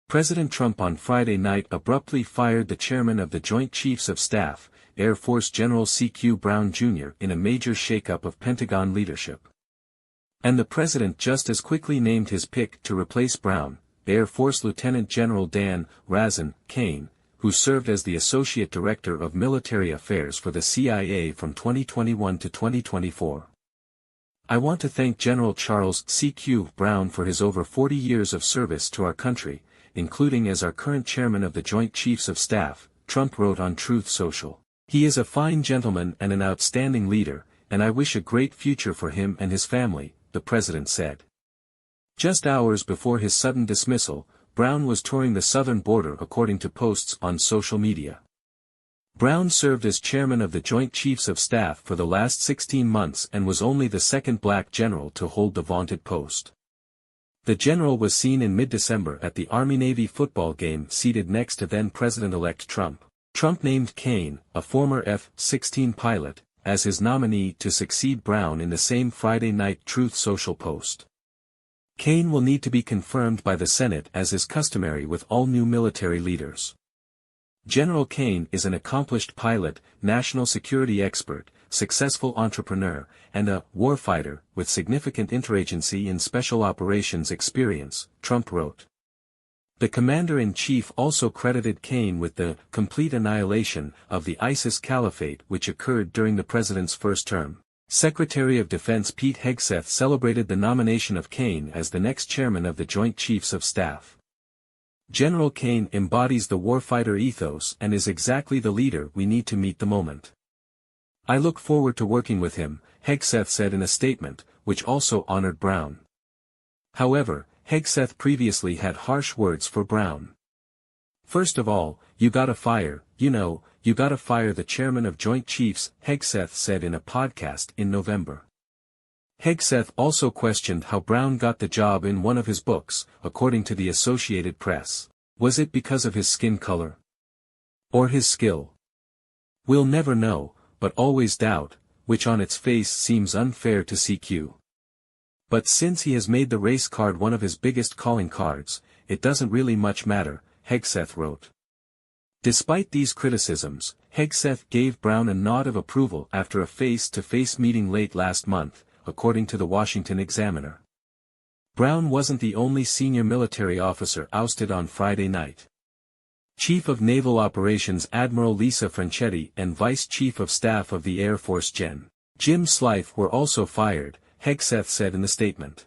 President Trump on Friday night abruptly fired the chairman of the Joint Chiefs of Staff, Air Force General C.Q. Brown Jr. in a major shakeup of Pentagon leadership. And the president just as quickly named his pick to replace Brown, Air Force Lieutenant General Dan Razan Cain, who served as the Associate Director of Military Affairs for the CIA from 2021 to 2024. I want to thank General Charles C.Q. Brown for his over 40 years of service to our country, including as our current chairman of the Joint Chiefs of Staff, Trump wrote on Truth Social. He is a fine gentleman and an outstanding leader, and I wish a great future for him and his family, the president said. Just hours before his sudden dismissal, Brown was touring the southern border according to posts on social media. Brown served as chairman of the Joint Chiefs of Staff for the last 16 months and was only the second black general to hold the vaunted post. The general was seen in mid-December at the Army-Navy football game seated next to then-President-elect Trump. Trump named Cain, a former F-16 pilot, as his nominee to succeed Brown in the same Friday night Truth Social post. Cain will need to be confirmed by the Senate as is customary with all new military leaders. General Cain is an accomplished pilot, national security expert, successful entrepreneur, and a warfighter with significant interagency and special operations experience, Trump wrote. The commander-in-chief also credited Cain with the complete annihilation of the ISIS caliphate which occurred during the president's first term. Secretary of Defense Pete Hegseth celebrated the nomination of Cain as the next chairman of the Joint Chiefs of Staff. General Cain embodies the warfighter ethos and is exactly the leader we need to meet the moment. I look forward to working with him, Hegseth said in a statement, which also honored Brown. However, Hegseth previously had harsh words for Brown. First of all, you gotta fire, you gotta fire the chairman of Joint Chiefs, Hegseth said in a podcast in November. Hegseth also questioned how Brown got the job in one of his books, according to the Associated Press. Was it because of his skin color? Or his skill? We'll never know, but always doubt, which on its face seems unfair to CQ. But since he has made the race card one of his biggest calling cards, it doesn't really much matter, Hegseth wrote. Despite these criticisms, Hegseth gave Brown a nod of approval after a face-to-face meeting late last month, according to the Washington Examiner. Brown wasn't the only senior military officer ousted on Friday night. Chief of Naval Operations Admiral Lisa Franchetti and Vice Chief of Staff of the Air Force Gen. Jim Slife were also fired, Hegseth said in the statement.